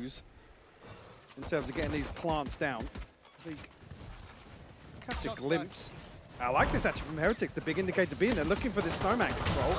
use in terms of getting these plants down. Zeke catch a glimpse. I like this actually from Heretics, the big indicator being they're looking for this snowman control.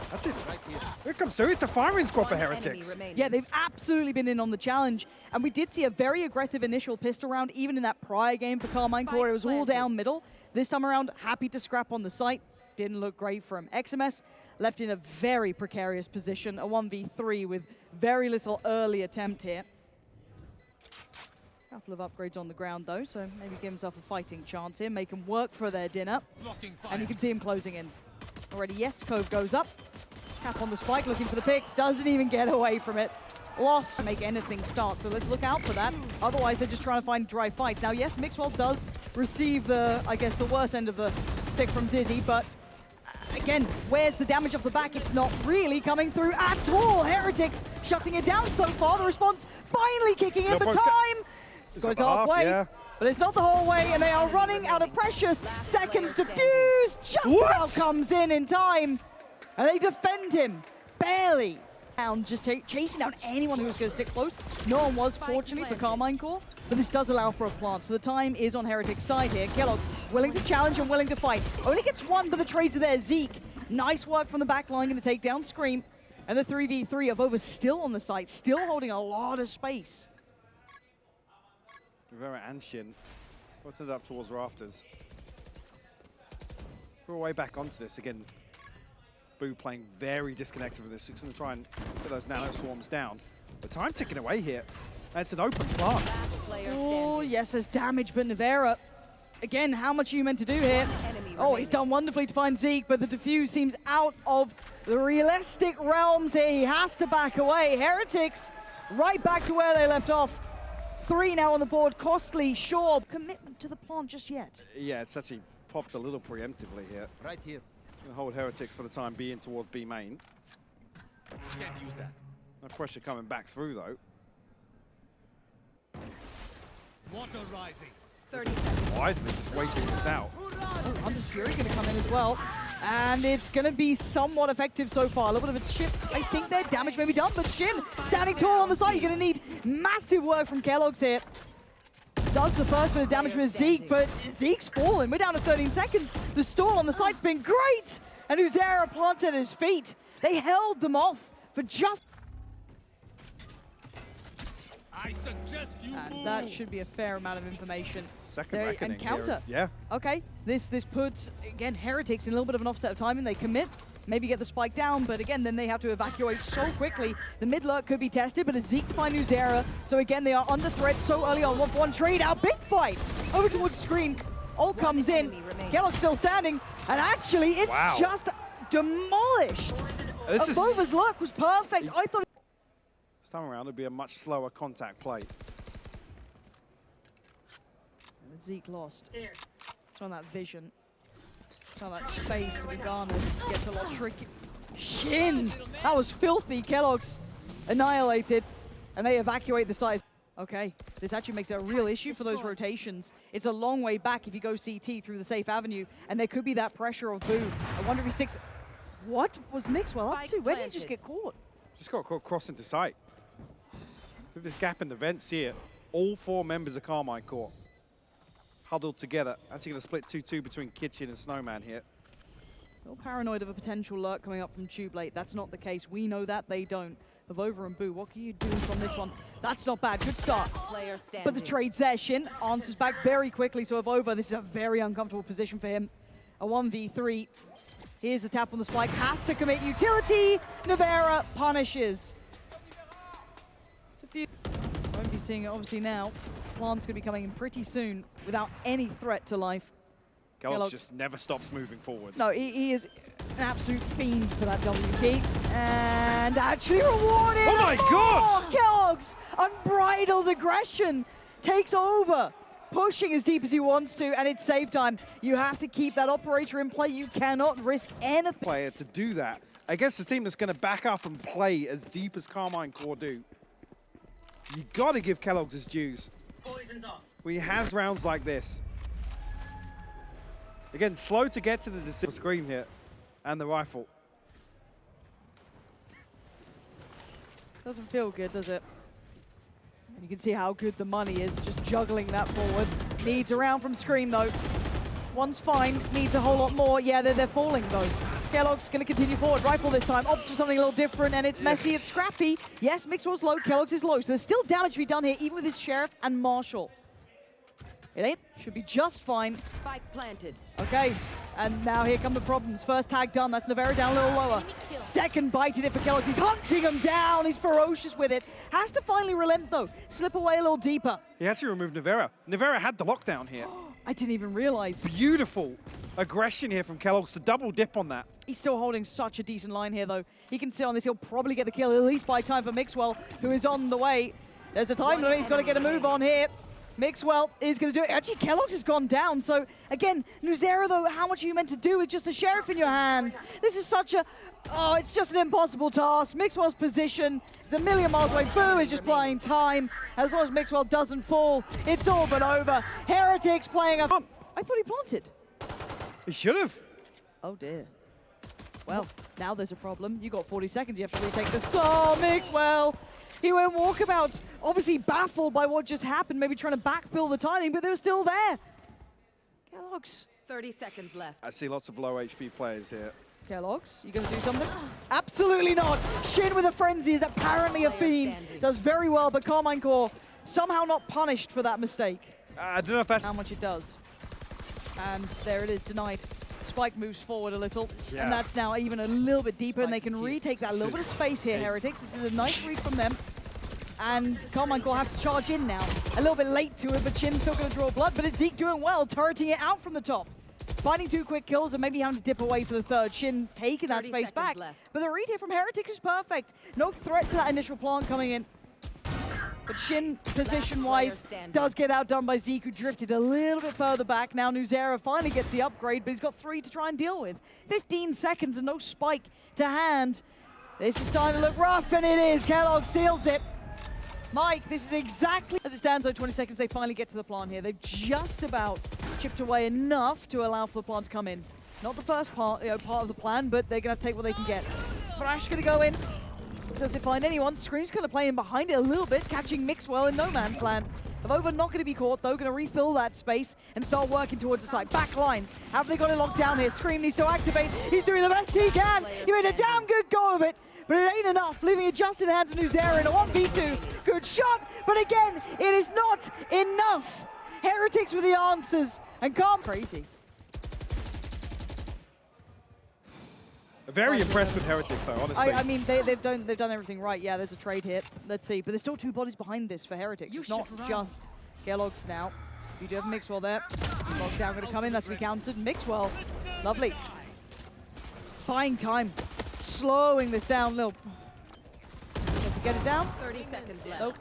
That's it. Here it comes through. It's a firing squad for Heretics. Yeah, they've absolutely been in on the challenge. And we did see a very aggressive initial pistol round, even in that prior game for Karmine Corp. It was all down middle. This time around, happy to scrap on the site. Didn't look great from XMS. Left in a very precarious position, a 1v3 with very little early attempt here. Couple of upgrades on the ground though, so maybe give himself a fighting chance here, make him work for their dinner. And you can see him closing in. Already, yes, Cove goes up. Cap on the spike, looking for the pick, doesn't even get away from it. Loss, make anything start, so let's look out for that. Otherwise, they're just trying to find dry fights. Now, yes, Mixwell does receive the, I guess, the worst end of the stick from Dizzy, but again, where's the damage off the back? It's not really coming through at all. Heretics shutting it down so far. The response finally kicking in for time. Got it halfway, yeah. But it's not the whole way, and they are running out of precious seconds to fuse. Just about comes in time, and they defend him barely. And just chasing down anyone who was going to stick close. No one was, fortunately, for Karmine Corp, but this does allow for a plant. So the time is on Heretics' side here. Kellogg's willing to challenge and willing to fight. Only gets one, but the trades are there. Zeke, nice work from the back line, going to take down Scream. And the 3v3 of Over still on the site, still holding a lot of space. Rivera and Shin both ended up towards rafters. We're way back onto this again. Boo playing very disconnected from this. He's going to try and get those nano swarms down. The time ticking away here. And it's an open plant. Oh, yes, there's damage, but Rivera, again, how much are you meant to do here? Oh, he's done wonderfully to find Zeke, but the defuse seems out of the realistic realms here. He has to back away. Heretics right back to where they left off. 3 now on the board. Costly, sure. Commitment to the plant just yet. Yeah, it's actually popped a little preemptively here. Right here. Gonna hold Heretics for the time being towards B main. Can't use that. No pressure coming back through though. Water rising. 30 seconds. Wisely just waiting this out. Oh, Hunter's Fury going to come in as well. And it's going to be somewhat effective so far. A little bit of a chip. I think their damage may be done, but Shin standing tall on the side. You're going to need massive work from Kellogg's here. Does the first bit of damage with Zeke, but Zeke's fallen. We're down to 13 seconds. The stall on the side's been great. And Uzera planted his feet. They held them off for just... I suggest you And move. that should be a fair amount of information. Second There, reckoning and counter. here. Yeah. Okay, this puts, again, Heretics in a little bit of an offset of timing. They commit, maybe get the spike down, but again, then they have to evacuate so quickly. The mid lurk could be tested, but a Zeke find Uzera. So again, they are under threat so early on. 1-for-1 trade out, big fight over towards Screen. All comes in. Kellogg's still standing, and actually, it's just demolished. Abova's lurk was perfect. I thought. This time around, it'd be a much slower contact play. Zeke lost. It's on that vision. It's on that space to be garnered. Gets a lot tricky. Shin! That was filthy. Kellogg's annihilated. And they evacuate the site. Okay, this actually makes it a real issue for those rotations. It's a long way back if you go CT through the safe avenue. And there could be that pressure of Boo. I wonder if he's 6. What was Mixwell up to? Where did he just get caught? Just got caught cross into sight. With this gap in the vents here, all 4 members of Karmine Corp huddled together. Actually going to split 2-2 between Kitchen and Snowman here. A little paranoid of a potential lurk coming up from Tube Late. That's not the case. We know that, they don't. Avova and Boo, what can you do from this one? That's not bad, good start. But the trade's there. Shin answers back very quickly, so Avova, this is a very uncomfortable position for him. A 1v3. Here's the tap on the spike, has to commit utility. Navera punishes. Won't be seeing it obviously now. Plant's going to be coming in pretty soon without any threat to life. Kellogg just never stops moving forwards. No, he is an absolute fiend for that WP. And actually rewarded. Oh my God! Kellogg's unbridled aggression takes over, pushing as deep as he wants to, and it's save time. You have to keep that operator in play. You cannot risk anything. Player to do that against a team that's going to back up and play as deep as Karmine Corp do. You got to give Kellogg's his dues. Poison's off. He has rounds like this. Again, slow to get to the decision. Scream here, and the rifle. Doesn't feel good, does it? You can see how good the money is, just juggling that forward. Needs a round from Scream, though. One's fine, needs a whole lot more. Yeah, they're falling, though. Kellogg's going to continue forward. Rifle this time, opts for something a little different, and it's messy, it's scrappy. Yes, Mixwell's low, Kellogg's is low, so there's still damage to be done here, even with his Sheriff and Marshall. It ain't, should be just fine. Spike planted. Okay, and now here come the problems. First tag done, that's Nevera down a little lower. Second bite at it for Kellogg. He's hunting him down, he's ferocious with it. Has to finally relent though, slip away a little deeper. He had to remove Nevera. Nevera had the lockdown here. I didn't even realize. Beautiful aggression here from Kellogg's to double dip on that. He's still holding such a decent line here though. He can sit on this, he'll probably get the kill, at least by time for Mixwell, who is on the way. There's a time limit, he's got to get a move on here. Mixwell is going to do it. Actually, Kellogg's has gone down. So, again, Nuzera, though, how much are you meant to do with just a Sheriff in your hand? This is such a... Oh, it's just an impossible task. Mixwell's position is a million miles away. Boo is just playing time. As long as Mixwell doesn't fall, it's all but over. Heretics playing a... I thought he planted. He should have. Oh, dear. Well, now there's a problem. You got 40 seconds. You have to retake this. Oh, Mixwell. He went walkabouts, obviously baffled by what just happened, maybe trying to backfill the timing, but they were still there. Kellogg's. 30 seconds left. I see lots of low HP players here. Kellogg's, you gonna do something? Absolutely not. Shin with a frenzy is apparently a fiend. Does very well, but Karmine Corp somehow not punished for that mistake. I don't know if that's... How much it does. And there it is, denied. Spike moves forward a little, and that's now even a little bit deeper, and they can retake that little bit of space here, Heretics. This is a nice read from them. And Carmine Corp have to charge in now. A little bit late to it, but Shin's still going to draw blood, but it's Zeke doing well, turreting it out from the top. Finding 2 quick kills and maybe having to dip away for the third. Shin taking that space back. Left. But the read here from Heretics is perfect. No threat to that initial plant coming in. But Shin, position-wise, does get outdone by Zeke, who drifted a little bit further back. Now Nuzera finally gets the upgrade, but he's got 3 to try and deal with. 15 seconds and no spike to hand. This is starting to look rough, and it is. Kellogg seals it. Mike, this is exactly as it stands, though, 20 seconds, they finally get to the plant here. They've just about chipped away enough to allow for the plant to come in. Not the first part, part of the plan, but they're going to take what they can get. Thrash going to go in. Does it find anyone? Scream's kind of playing behind it a little bit, catching Mixwell in no man's land. Avova not going to be caught, though, going to refill that space and start working towards the side. Back lines. Have they got it locked down here? Scream needs to activate. He's doing the best he can. He made a damn good go of it, but it ain't enough, leaving it just in the hands of Nuzera in a 1v2. Good shot, but again, it is not enough. Heretics with the answers, and crazy. Very impressed with Heretics, though, honestly. I mean, they've done everything right. Yeah, there's a trade hit. Let's see. But there's still 2 bodies behind this for Heretics. It's not just Kellogg's now. You do have Mixwell there. Lockdown going to come in. That's going to be countered. Mixwell. Lovely. Buying time. Slowing this down a little. Does he get it down? 30 seconds left. Nope.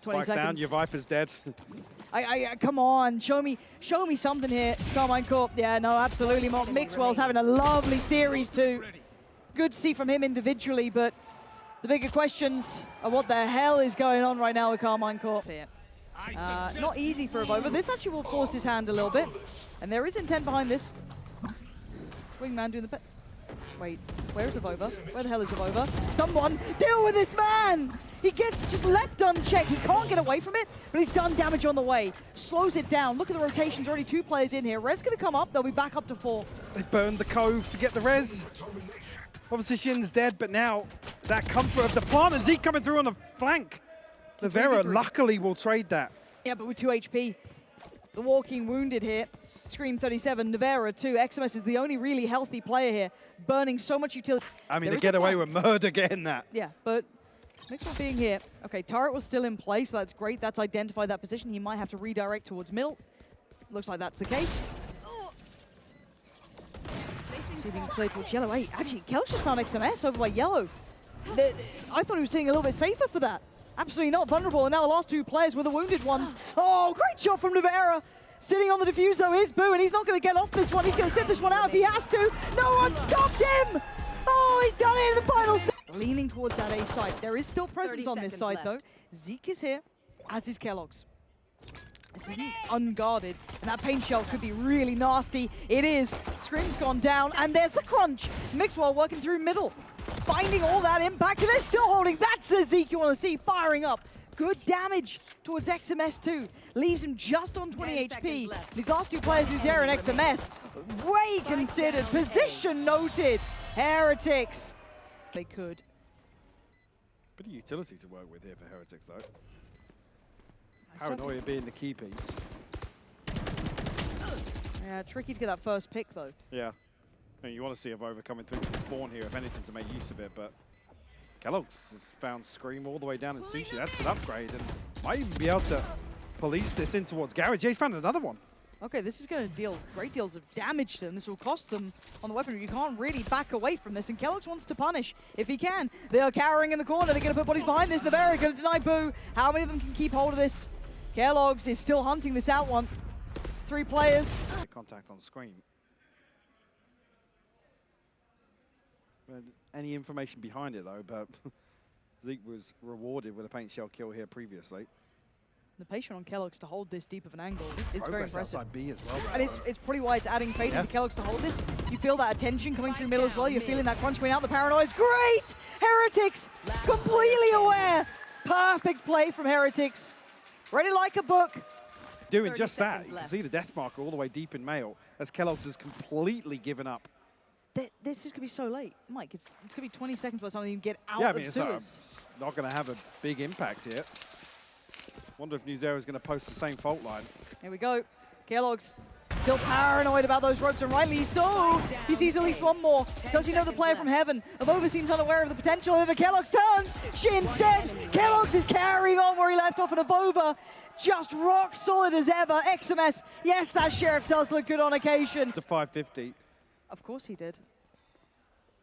Spike's down, your Viper's dead. Come on, show me something here. Karmine Corp. Yeah, no, absolutely. Mixwell's having a lovely series too. Good to see from him individually, but the bigger questions are what the hell is going on right now with Karmine Corp here. Not easy for Avova. This actually will force his hand a little bit, and there is intent behind this. Wingman doing the wait, where's Avova? Where the hell is Avova? Someone deal with this man! He gets just left unchecked. He can't get away from it, but he's done damage on the way. Slows it down. Look at the rotations. Already 2 players in here. Res going to come up. They'll be back up to 4. They burned the cove to get the res. Obviously, Shin's dead, but now that comfort of the plant and Zeke coming through on the flank. Nevera luckily will trade that. Yeah, but with 2 HP. The walking wounded here. Scream 37, Nevera 2. XMS is the only really healthy player here, burning so much utility. I mean, they get away with murder getting that. Yeah, but Mixwell being here. Okay, turret was still in place, so that's great. That's identified that position. He might have to redirect towards middle. Looks like that's the case. Being cleared towards yellow. Hey, actually, Kelch just found XMS over by yellow. I thought he was sitting a little bit safer for that. Absolutely not vulnerable, and now the last 2 players were the wounded ones. Oh, great shot from Nevera. Sitting on the defuse, though, is Boo, and he's not going to get off this one. He's going to sit this one out if he has to. No one stopped him! Oh, he's done it in the final set. Leaning towards that A side. There is still presence on this side, though. Zeke is here, as is Kellogg's. It's unguarded, and that paint shell could be really nasty. It is. Scream's gone down, and there's the crunch. Mixwell working through middle, finding all that impact, and they're still holding. That's the Zeke you want to see, firing up. Good damage towards XMS too. Leaves him just on 20 HP. These last two players, Nuzera and XMS, way considered. Position noted. Heretics. They could. Bit of utility to work with here for Heretics, though. Paranoia being the key piece. Yeah, tricky to get that first pick, though. Yeah. I mean, you want to see Avova coming through from spawn here, if anything, to make use of it, but Kellogg's has found Scream all the way down in Sushi. That's an upgrade, and might even be able to police this in towards Garage. Yeah, he's found another one. Okay, this is going to deal great deals of damage to them. This will cost them on the weaponry. You can't really back away from this, and Kellogg wants to punish if he can. They are cowering in the corner. They're going to put bodies behind this. Navarra going to deny Boo. How many of them can keep hold of this? Kellogg's is still hunting this out one. 3 players. Contact on Scream. Any information behind it, though, but Zeke was rewarded with a paint shell kill here previously. The patient on Kellogg's to hold this deep of an angle is very impressive. Outside B as well. And it's pretty why it's adding fate into Kellogg's to hold this. You feel that attention coming through middle as well. You're feeling that crunch coming out. The paranoia is great! Heretics, completely aware. Perfect play from Heretics. Ready like a book. Doing just that. You can see the death marker all the way deep in male as Kellogg's has completely given up. This is going to be so late. Mike, it's going to be 20 seconds by the time you can get out Yeah, I of mean, sewers. it's not going to have a big impact here. Wonder if Nuzera is going to post the same fault line. Here we go. Kellogg's still paranoid about those ropes, and rightly so. He sees at least one more. Does he know the player from heaven? Avova seems unaware of the potential. If Kellogg's turns, Shin's dead. Kellogg's is carrying on where he left off, and Avova just rock solid as ever. XMS, yes, that Sheriff does look good on occasion. To 550. Of course he did.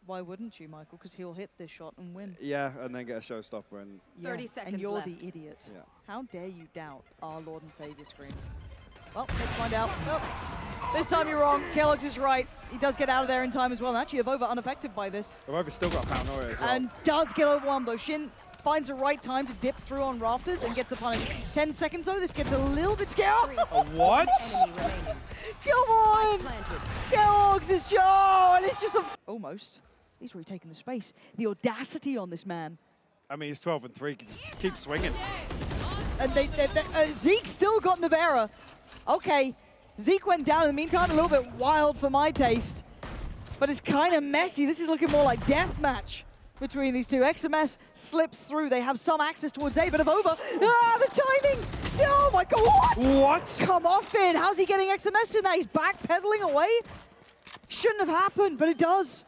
Why wouldn't you, Michael? Because he'll hit this shot and win. Yeah, and then get a showstopper. And 30 seconds and you're left. the idiot. Yeah. How dare you doubt our Lord and Savior Scream? Well, let's find out. Oh, this time you're wrong. Kellogg's is right. He does get out of there in time as well. And actually, Avova unaffected by this. Avova's still got paranoia as well. And does get overwhelmed, though. Shin finds the right time to dip through on rafters and gets the punish. 10 seconds, though. This gets a little bit scary. What? Come on! Kellogg's is show, and it's just a... Almost. He's retaken the space. The audacity on this man. I mean, he's 12 and 3. Can just keep swinging. And Zeke still got Navarra. Okay, Zeke went down in the meantime, a little bit wild for my taste. But it's kind of messy. This is looking more like deathmatch between these two. XMS slips through. They have some access towards A, but Avova. Ah, the timing! Oh my God, what? What? Come off it. How's he getting XMS in that? He's backpedaling away? Shouldn't have happened, but it does.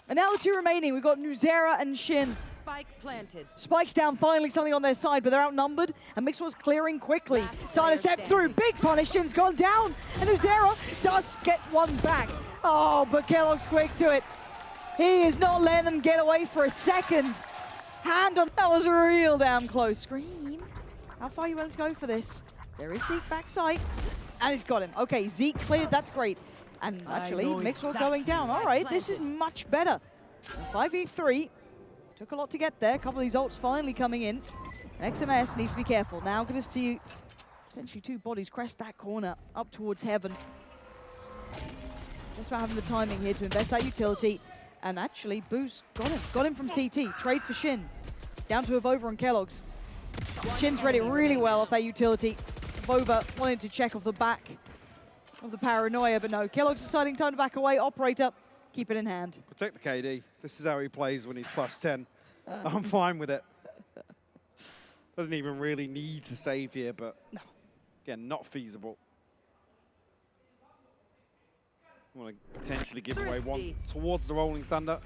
And now the 2 remaining. We've got Nuzera and Shin. Spike planted. Spike's down, finally something on their side, but they're outnumbered, and Mixwell's clearing quickly. Starting to step through, big punish, Shin's gone down, and Nuzera does get one back. Oh, but Kellogg's quick to it. He is not letting them get away for a second. Hand on, that was real damn close. Scream, how far are you willing to go for this? There is Zeke backside, and it's got him. Okay, Zeke cleared, that's great. And actually, Mixwell going down. All right, this is much better. 5v3. Took a lot to get there. A couple of these ults finally coming in. And XMS needs to be careful. Now going to see potentially 2 bodies crest that corner up towards heaven. Just about having the timing here to invest that utility. And actually, Boo's got him. Got him from CT. Trade for Shin. Down to Avova and Kellogg's. Shin's read it really well off that utility. Avova wanted to check off the back of the paranoia, but no. Kellogg's deciding time to back away. Operator, keep it in hand. Protect the KD. This is how he plays when he's +10. I'm fine with it. Doesn't even really need to save here, but No. Again, not feasible. Want to potentially give away one towards the Rolling Thunder.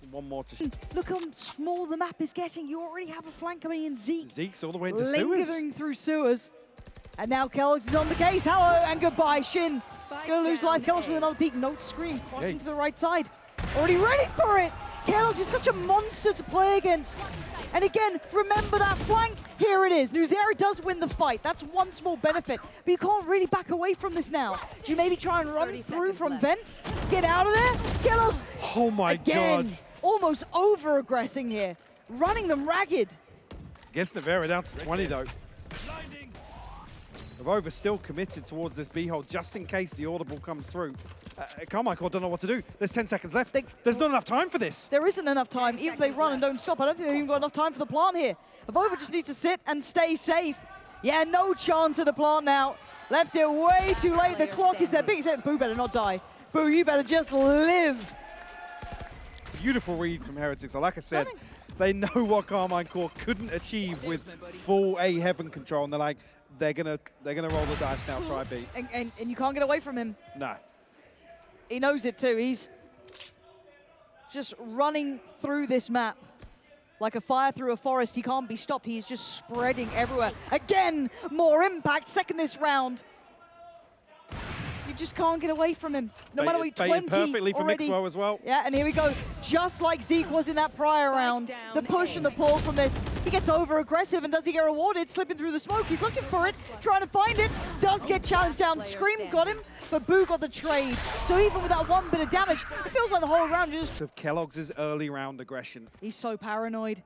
One more to... Look how small the map is getting. You already have a flank coming in. Zeke's all the way into sewers. Lingering through sewers. And now Kellogg's is on the case. Hello and goodbye, Shin. Gonna lose life. Kellogg's with another peek. No Scream. Crossing to the right side. Already ready for it. Kellogg is such a monster to play against. And again, remember that flank? Here it is. Nuzera does win the fight. That's one small benefit. But you can't really back away from this now. Do you maybe try and run through from vents? Get out of there? Kellogg's, Oh my again, God. almost over-aggressing here. Running them ragged. Gets Navarra down to 20 though. Avova still committed towards this B hole just in case the audible comes through. Carmine Corp don't know what to do. There's 10 seconds left. There's not enough time for this. There isn't enough time. Even if they run and don't stop, I don't think they've even got enough time for the plant here. Avova just needs to sit and stay safe. Yeah, no chance of the plant now. Left it way too late. The clock is their biggest hit. Boo better not die. Boo, you better just live. Beautiful read from Heretics. Like I said, they know what Karmine Corp couldn't achieve with full A heaven control, and they're like, they're gonna roll the dice now, try B. And you can't get away from him. No. He knows it too. He's just running through this map like a fire through a forest. He can't be stopped. He's just spreading everywhere. Again, more impact. Second this round. You just can't get away from him. No matter what, 20 perfectly for already. Mixwell as well. Yeah, and here we go. Just like Zeke was in that prior round. The push and the pull from this. He gets over-aggressive, and does he get rewarded? Slipping through the smoke. He's looking for it, trying to find it. Does get challenged down. Scream got him, but Boo got the trade. So even with that one bit of damage, it feels like the whole round just... Of Kellogg's early round aggression. He's so paranoid.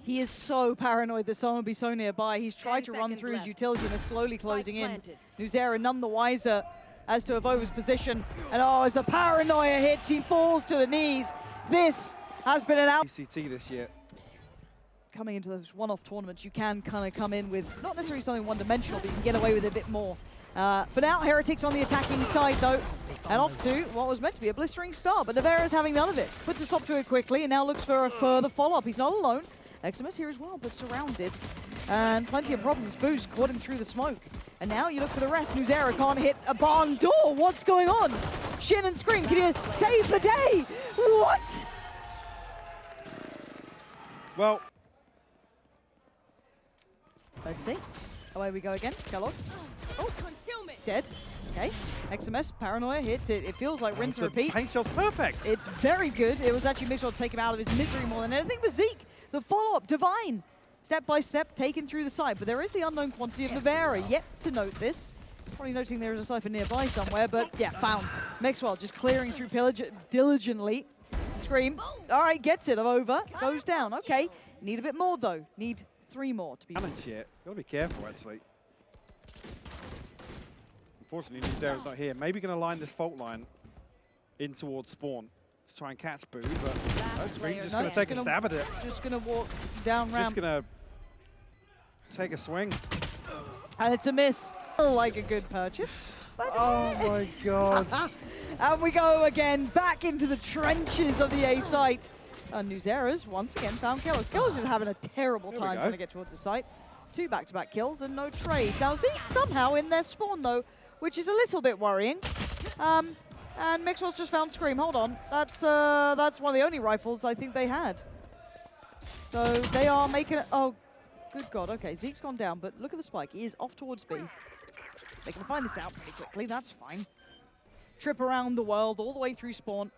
He is so paranoid that someone will be so nearby. He's tried to run through his utility and is slowly closing in. Nuzera none the wiser as to Avova's position. And oh, as the paranoia hits, he falls to the knees. This has been an out. ECT this year. Coming into those one-off tournaments, you can kind of come in with not necessarily something one-dimensional, but you can get away with a bit more. For now, Heretics on the attacking side, though, and off to what was meant to be a blistering start, but Nevera's having none of it. Puts a stop to it quickly, and now looks for a further follow-up. He's not alone. Eximus here as well, but surrounded. And plenty of problems. Boo's caught him through the smoke. And now you look for the rest. Nuzera can't hit a barn door. What's going on? Shin and Scream, can you save the day? What? Well, let's see. Away we go again. Kellogg's. Oh, dead. Okay. XMS, Paranoia hits. It feels like rinse and repeat. The paint shell's perfect. It's very good. It was actually Mixwell to take him out of his misery more than anything. But Zeke, the follow-up, Divine. Step by step, taken through the side. But there is the unknown quantity of Nevera. Yet to note this. Probably noting there is a cipher nearby somewhere, but yeah, found. Mixwell just clearing through pillage diligently. Scream. All right, gets it. Over. Goes down. Okay. Need a bit more, though. Need 3 more to be... Balance yet. Gotta be careful, actually. Unfortunately, Nuzera's not here. Maybe going to line this fault line in towards spawn to try and catch Boo, but no, Scream just going to take a stab at it. Just going to walk down ramp. Just going to take a swing. And it's a miss. Like a good purchase. But oh my God. And we go again back into the trenches of the A site. And Nuzera's once again found Kellogg. Kellogg is having a terrible time trying to get towards the site. 2 back-to-back kills and no trades. Now Zeke somehow in their spawn though, which is a little bit worrying. And Mixwell's just found Scream. Hold on, that's one of the only rifles I think they had. So they are making it. Oh, good God. Okay, Zeke's gone down, but look at the spike. He is off towards B. They can find this out pretty quickly. That's fine. Trip around the world all the way through spawn.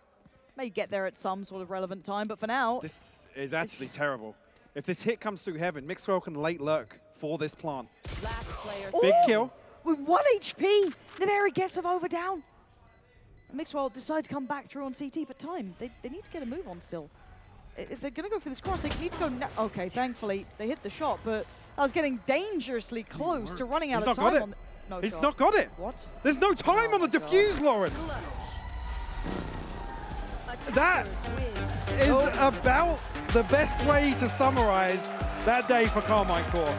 May get there at some sort of relevant time, but for now... This is actually terrible. If this hit comes through heaven, Mixwell can late lurk for this plant. Last player. Big kill. With 1 HP, Nevera gets Avova down. And Mixwell decides to come back through on CT, but time. They need to get a move on still. If they're going to go for this cross, they need to go... Okay, thankfully, they hit the shot, but I was getting dangerously close to running out of time. On no He's shot. not got it. What? There's no time on the defuse, Lauren. That is about the best way to summarize that day for Karmine Corp.